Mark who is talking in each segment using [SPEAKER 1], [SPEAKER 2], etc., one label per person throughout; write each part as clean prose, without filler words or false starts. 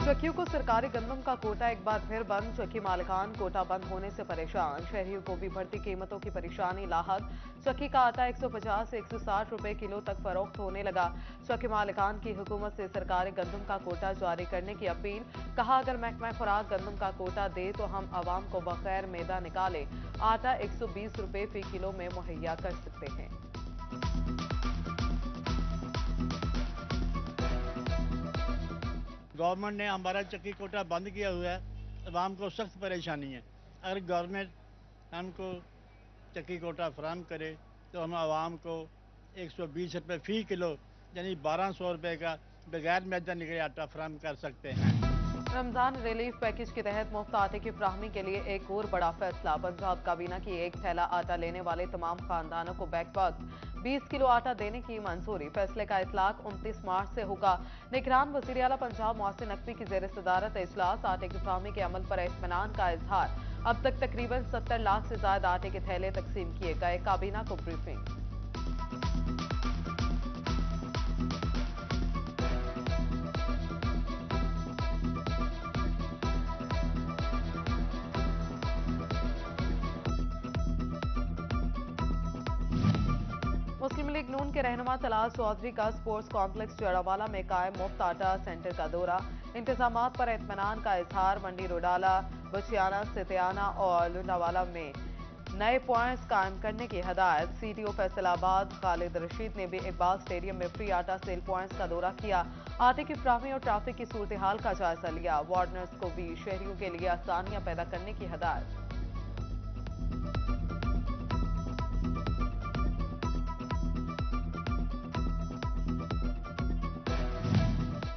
[SPEAKER 1] चक्कियों को सरकारी गंदम का कोटा एक बार फिर बंद। चक्की मालिकान कोटा बंद होने से परेशान। शहरियों को भी बढ़ती कीमतों की परेशानी लाहक। चक्की का आटा 150 से 160 रुपए किलो तक फरोख्त होने लगा। चक्की मालिकान की हुकूमत से सरकारी गंदम का कोटा जारी करने की अपील। कहा, अगर महकमा खुराक गंदम का कोटा दे तो हम आवाम को बगैर मैदा निकाले आटा 120 रुपए फी किलो में मुहैया कर सकते हैं।
[SPEAKER 2] गवर्नमेंट ने हमारा चक्की कोटा बंद किया हुआ है। आवाम को सख्त परेशानी है। अगर गवर्नमेंट हमको चक्की कोटा फराहम करे तो हम आवाम को 120 रुपये फ़ी किलो यानी 1200 रुपये का बगैर मैदा निकले आटा फराहम कर सकते हैं।
[SPEAKER 1] रमजान रिलीफ पैकेज के तहत मुफ्त आटे की फ्राहमी के लिए एक और बड़ा फैसला। पंजाब काबीना की एक थैला आटा लेने वाले तमाम खानदानों को बैक वक्त 20 किलो आटा देने की मंजूरी। फैसले का इतलाक 29 मार्च से होगा। निगरान वज़ीर आला पंजाब मोहसिन नकवी की ज़ेर सदारत इजलास। आटे की फ्राहमी के अमल पर इत्मीनान का इजहार। अब तक तकरीबन 70 लाख से ज्यादा आटे के थैले तकसीम किए गए। काबीना को ब्रीफिंग। मुस्लिम लीग नून के रहनुमा तलाल चौधरी का स्पोर्ट्स कॉम्प्लेक्स जड़ावाला में कायम मुफ्त आटा सेंटर का दौरा। इंतजामात पर इत्मीनान का इजहार। मंडी रोडाला, बचियाना, सितियाना और लुंडावाला में नए पॉइंट्स कायम करने की हदायत। सीटीओ फैसलाबाद खालिद रशीद ने भी इकबाल स्टेडियम में फ्री आटा सेल पॉइंट्स का दौरा किया। आटे की फ्राहमी और ट्रैफिक की सूरत हाल का जायजा लिया। वार्डनर्स को भी शहरियों के लिए आसानियां पैदा करने की हदायत।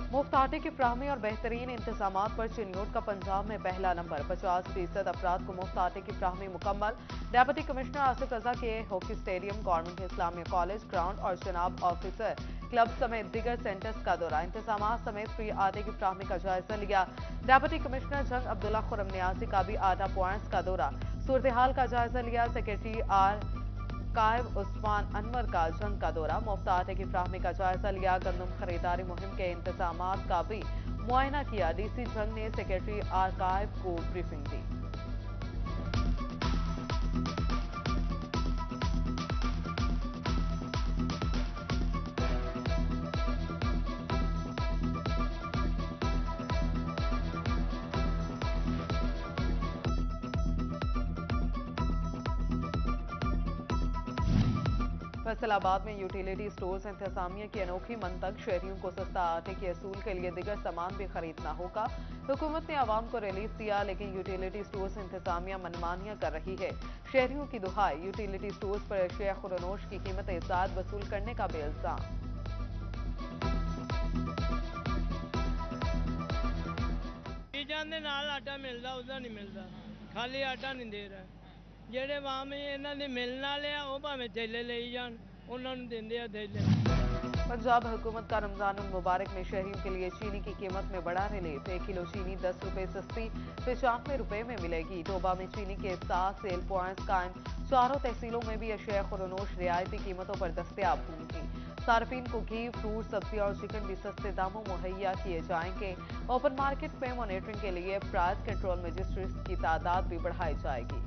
[SPEAKER 1] मुफ्त आटे की फ्राहमी और बेहतरीन इंतजामात पर चिन्योट का पंजाब में पहला नंबर। 50% अफराद को मुफ्त आटे की फ्राहमी मुकम्मल। डेप्यूटी कमिश्नर आसिफ रजा के hockey stadium, government Islamia college ground और जनाब ऑफिसर क्लब समेत दीगर सेंटर्स का दौरा। इंतजामात समेत फ्री आटे की फ्राहमी का जायजा लिया। डेप्यूटी कमिश्नर जंग अब्दुल्ला खुरम नियाजी का भी आटा पॉइंट्स का दौरा, सूरत हाल का जायजा लिया। सेक्रेटरी आर कायब उस्मान अनवर का जंग का दौरा, मुफ्त आटे की फ्राहमी का जायजा लिया। गंदम खरीदारी मुहिम के इंतजामात का भी मुआयना किया। डीसी जंग ने सेक्रेटरी आरकाइव को ब्रीफिंग दी। फैसलाबाद में यूटिलिटी स्टोर्स इंतजामिया की अनोखी मंतक। शहरियों को सस्ता आटे के असूल के लिए दिगर सामान भी खरीदना होगा। हुकूमत ने आवाम को रिलीफ दिया, लेकिन यूटिलिटी स्टोर्स इंतजामिया मनमानियां कर रही है। शहरियों की दुहाई, यूटिलिटी स्टोर्स पर अशिया खुरनोश की कीमतें ज़्यादा वसूल करने का भी इल्जाम।
[SPEAKER 3] आटा मिलता उसका नहीं मिलता, खाली आटा नहीं दे रहा। ਜਿਹੜੇ ਆਵਾਮ ਇਹਨਾਂ ਦੇ ਮਿਲਣ ਵਾਲੇ ਆ ਉਹ ਭਾਵੇਂ ਥੈਲੇ ਲਈ ਜਾਣ, ਉਹਨਾਂ ਨੂੰ ਦਿੰਦੇ ਆ ਥੈਲੇ।
[SPEAKER 1] पंजाब हुकूमत का रमजान मुबारक में शहरियों के लिए चीनी की कीमत में बड़ा रिलीफ। 1 किलो चीनी 10 रुपए सस्ती 95 रुपए में मिलेगी। डोबा में चीनी के 7 सेल पॉइंट्स कायम। चारों तहसीलों में भी अशिया खुरनोश रियायती कीमतों पर दस्तयाब होंगी। सार्फिन को घी, फ्रूट, सब्जी और चिकन भी सस्ते दामों मुहैया किए जाएंगे। ओपन मार्केट में मॉनिटरिंग के लिए प्राइस कंट्रोल मजिस्ट्रेट्स की तादाद भी बढ़ाई जाएगी।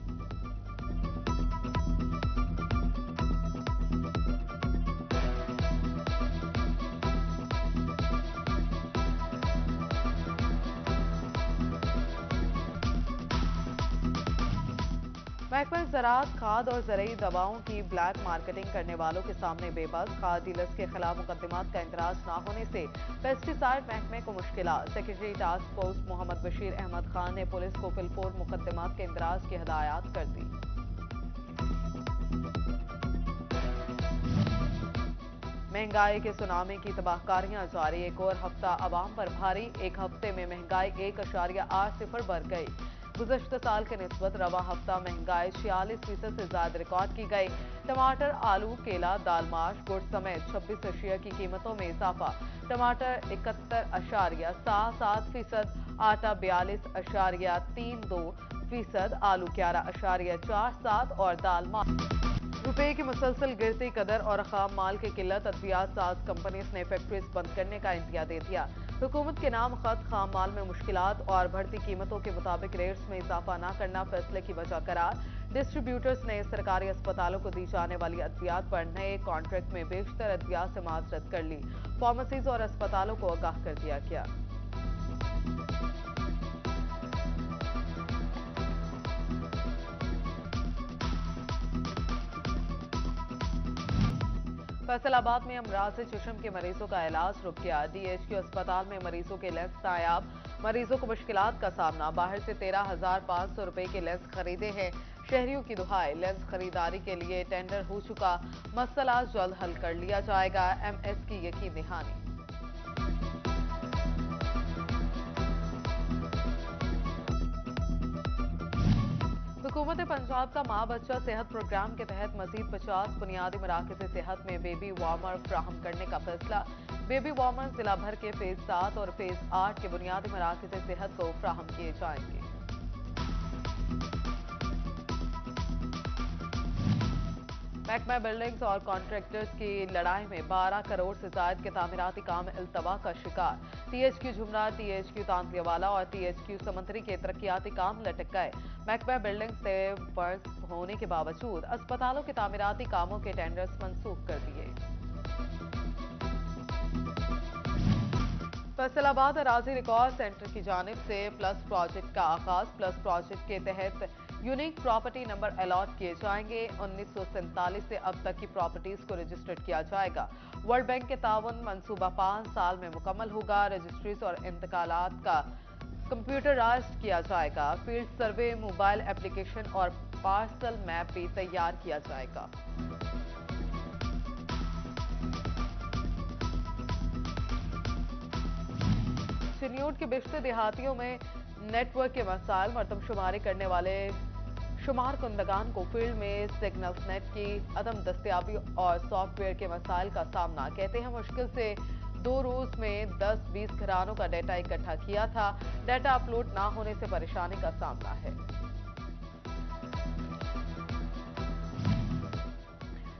[SPEAKER 1] महकमा ज़राअत खाद और ज़रूरी दवाओं की ब्लैक मार्केटिंग करने वालों के सामने बेबस। खाद डीलर्स के खिलाफ मुकदमात का इंदराज न होने से पेस्टिसाइड महकमे को मुश्किलात। Secretary task force Mohammad Bashir Ahmad Khan ने पुलिस को फिलपोर मुकदमात के इंदराज की हदायत कर दी। महंगाई के सुनामी की तबाहकारियां जारी। एक और हफ्ता अवाम पर भारी। एक हफ्ते में महंगाई 1.80 बढ़ गई। गुज़श्ता साल के निस्बत रवा हफ्ता महंगाई 46% से ज्यादा रिकॉर्ड की गई। टमाटर, आलू, केला, दाल, माश, गुड़ समेत 26 अशिया की कीमतों में इजाफा। टमाटर 71.77%, आटा 42.32%, आलू 11.47% और दाल माश। रुपए की मुसलसल गिरती कदर और खाम माल की किल्लत। अद्वियात साज कंपनीज ने फैक्ट्रीज बंद करने का इंदिया दे दिया। हुकूमत के नाम खत खाम माल में मुश्किलात और बढ़ती कीमतों के मुताबिक रेट्स में इजाफा न करना फैसले की वजह करार। डिस्ट्रीब्यूटर्स ने सरकारी अस्पतालों को दी जाने वाली अद्वियात पर नए कॉन्ट्रैक्ट में बेशतर अद्वियात से माजरत कर ली। फार्मेसीज और अस्पतालों को आगाह कर दिया गया। फैसलाबाद में अमराज चश्म के मरीजों का इलाज रुक गया। डीएचक्यू अस्पताल में मरीजों के लेंस नायाब, मरीजों को मुश्किलात का सामना। बाहर से 13,500 रुपए के लेंस खरीदे हैं। शहरियों की दुहाई, लेंस खरीदारी के लिए टेंडर हो चुका, मसला जल्द हल कर लिया जाएगा। एमएस की यकीन दहानी। हुकूमत पंजाब का माँ बच्चा सेहत प्रोग्राम के तहत मजीद 50 बुनियादी मराकज़ सेहत में बेबी वार्मर फ्राहम करने का फैसला। बेबी वार्मर जिला भर के फेज 7 और फेज 8 के बुनियादी मराकज़ सेहत को फ्राहम किए जाएंगे। महकमा बिल्डिंग्स और कॉन्ट्रैक्टर्स की लड़ाई में 12 करोड़ से ज्यादा के तामीराती काम इल्तवा का शिकार। टीएचक्यू झुमरा, टीएचक्यू तांतियावाला और टीएचक्यू समंदरी के तरक्याती काम लटक गए। महकमा बिल्डिंग्स से फर्ज होने के बावजूद अस्पतालों के तामीराती कामों के टेंडर्स मंसूख कर दिए। फैसलाबाद अराजी रिकॉर्ड सेंटर की जानिब से प्लस प्रोजेक्ट का आगाज। प्लस प्रोजेक्ट के तहत यूनिक प्रॉपर्टी नंबर अलॉट किए जाएंगे। 1947 से अब तक की प्रॉपर्टीज को रजिस्टर्ड किया जाएगा। वर्ल्ड बैंक के ताउन मंसूबा 5 साल में मुकम्मल होगा। रजिस्ट्रीज और इंतकालात का कंप्यूटराइज्ड किया जाएगा। फील्ड सर्वे, मोबाइल एप्लीकेशन और पार्सल मैप भी तैयार किया जाएगा। चिन्यूट के बिश्ते देहातियों में नेटवर्क के मसाइल, मरदमशुमारी करने वाले शुमार कुंदगान को फील्ड में सिग्नल्स नेट की अदम दस्तियाबी और सॉफ्टवेयर के मसाइल का सामना। कहते हैं मुश्किल से 2 रोज में 10-20 घरानों का डेटा इकट्ठा किया था। डेटा अपलोड ना होने से परेशानी का सामना है।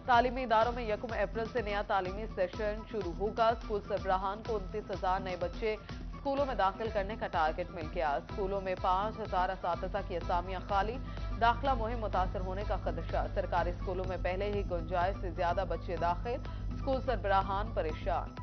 [SPEAKER 1] तालीमी इदारों में 1 अप्रैल से नया तालीमी सेशन शुरू होगा। स्कूल सरबराहान को 29,000 नए बच्चे स्कूलों में दाखिल करने का टारगेट मिल गया। स्कूलों में 5,000 असातिज़ा की असामियां खाली। दाखिला मुहिम मुतासर होने का खदशा। सरकारी स्कूलों में पहले ही गुंजाइश से ज्यादा बच्चे दाखिल। स्कूल सरबराहान परेशान।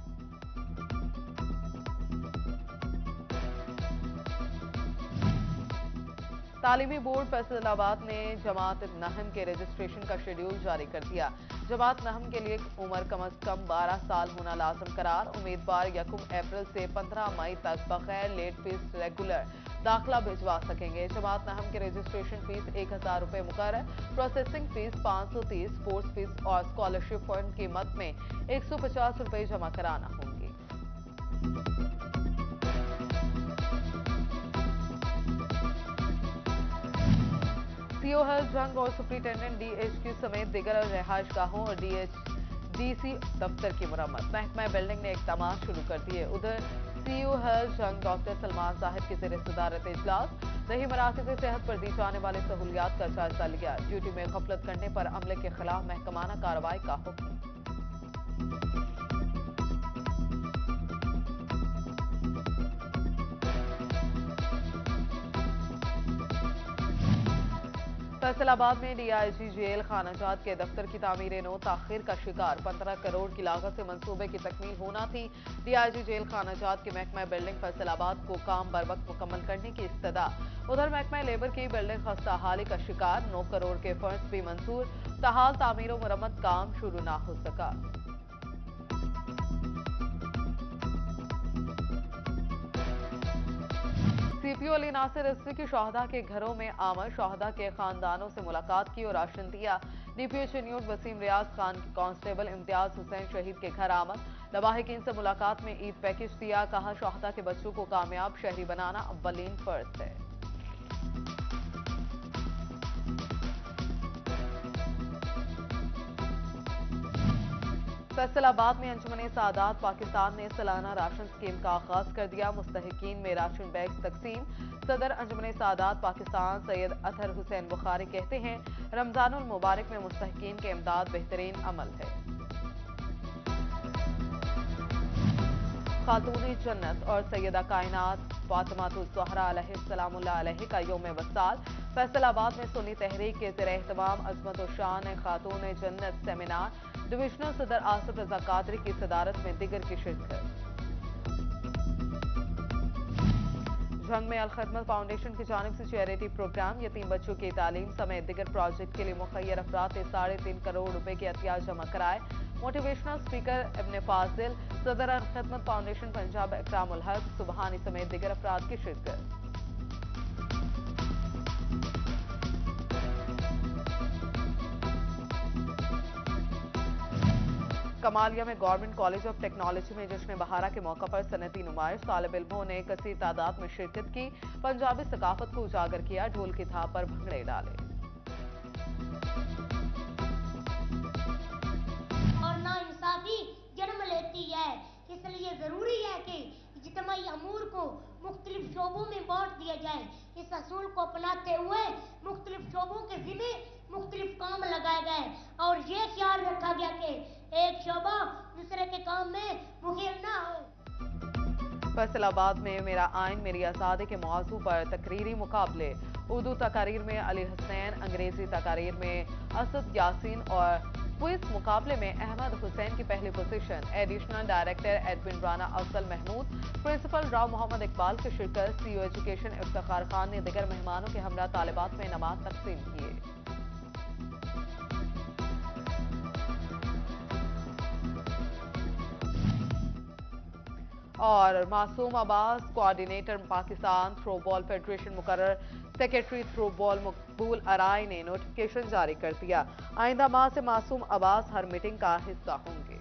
[SPEAKER 1] तालीमी बोर्ड फैसलाबाद ने जमात नहम के रजिस्ट्रेशन का शेड्यूल जारी कर दिया। जमात नहम के लिए उम्र कम अज कम 12 साल होना लाजम करार। उम्मीदवार 1 अप्रैल से 15 मई तक बगैर लेट फीस रेगुलर दाखिला भिजवा सकेंगे। जमात नहम के रजिस्ट्रेशन फीस 1,000 रुपए मुकर्रर, प्रोसेसिंग फीस 530, स्पोर्ट्स फीस और स्कॉलरशिप फंड की मद में 150 रुपए जमा कराना होंगे। सीओ हेल्थ जंग और सुप्रिंटेंडेंट डीएचक्यू समेत दिगर रिहायशगाहों और डीसी दफ्तर की मरम्मत। महकमा बिल्डिंग ने इकदाम शुरू कर दिए। उधर सीओ हेल्थ जंग डॉक्टर सलमान साहिब की ज़ेर सदारत इजलास। दही मराकज़ सेहत पर दी जाने वाली सहूलियात का जायजा लिया। ड्यूटी में गफलत करने पर अमले के खिलाफ महकमाना कार्रवाई का हुक्म। फैसलाबाद में डीआईजी जेल खानाजात के दफ्तर की तामीर नो ताखिर का शिकार। 15 करोड़ की लागत से मंसूबे की तकमील होना थी। डीआईजी जेल खानाजात के महकमा बिल्डिंग फैसलाबाद को काम बर वक्त मुकम्मल करने की इस्तदा। उधर महकमा लेबर की बिल्डिंग खस्ताहाली का शिकार। 9 करोड़ के फंड्स भी मंजूर, ताहाल तामीर और मरम्मत काम शुरू ना हो सका। सीपीओ अली नासिर रिजवी की शहदा के घरों में आमद। शहदा के खानदानों से मुलाकात की और राशन दिया। डीपीओ चिन्यूट वसीम रियाज खान के कांस्टेबल इम्तियाज हुसैन शहीद के घर आमद। लवाहिकीन से मुलाकात में ईद पैकेज दिया। कहा शहदा के बच्चों को कामयाब शहरी बनाना अव्वलीन फर्ज है। फैसलाबाद में अंजुमन सादात पाकिस्तान ने सालाना राशन स्कीम का आगाज कर दिया। मुस्तहिकीन में राशन बैग तकसीम। सदर अंजुमन सादात पाकिस्तान सैयद अतहर हुसैन बुखारी कहते हैं रमजानुल मुबारक में मुस्तहिकीन के इमदाद बेहतरीन अमल है। खातून जन्नत और सैयदा कायनात फातिमातुज़ ज़हरा अलैहिस्सलामुल्लाह अलैहि का यौम वसाल। फैसलाबाद में सुन्नी तहरीक के ज़ेर एहतमाम अज़मत और शान खातून जन्नत सेमिनार। डिविजनल सदर आसिफ रज़ा कादरी की सदारत में दिगर की शिरकत। झंग में अल-खिदमत फाउंडेशन की जानिब से चैरिटी प्रोग्राम। यतीम बच्चों की तालीम समेत दिगर प्रोजेक्ट के लिए मुखय्यर अफराद ने 3.5 करोड़ रुपए के अतिया जमा कराए। मोटिवेशनल स्पीकर इब्न फाजिल, सदर अल-खिदमत फाउंडेशन पंजाब इकरामुल हक सुबहानी समेत दिगर अफराद की शिरकत। कमालिया में गवर्नमेंट कॉलेज ऑफ टेक्नोलॉजी में जश्न बहारा के मौका पर सनती नुमाइश। तालिब इल्मों ने कसीर तादाद में शिरकत की। पंजाबी सकाफत को उजागर किया। ढोल की थाप पर भंगड़े डाले।
[SPEAKER 4] और नाइंसाफी जन्म लेती है, इसलिए जरूरी है कि इज्तिमाई अमूर को मुख्तलिफ शोबों में बांट दिया जाए। इस असूल को अपनाते हुए मुख्तलिफ शोबों के जिम्मे मुख्तलिफ काम लगाए गए और ये ख्याल रखा गया कि एक शोबा दूसरे के काम में मुखिल ना हो।
[SPEAKER 1] फैसलाबाद में मेरा आइन मेरी आज़ादी के मौजू पर तकरीरी मुकाबले। उर्दू तकारीर में अली हसनैन, अंग्रेजी तकारीर में असद यासीन और क्विज मुकाबले में अहमद हुसैन की पहली position. Additional director admin Rana Afzal Mahmood, principal Rao Mohammad Iqbal की शिरकत। सीईओ एजुकेशन इफ्तिखार खान ने दिगर मेहमानों के हमरा तालिबात में नमाज तकसीम किए। और मासूम Abbas coordinator Pakistan throwball federation मुकर्रर। सेक्रेटरी थ्रोबॉल मकबूल अराई ने नोटिफिकेशन जारी कर दिया। आइंदा माह से मासूम अब्बास हर मीटिंग का हिस्सा होंगे।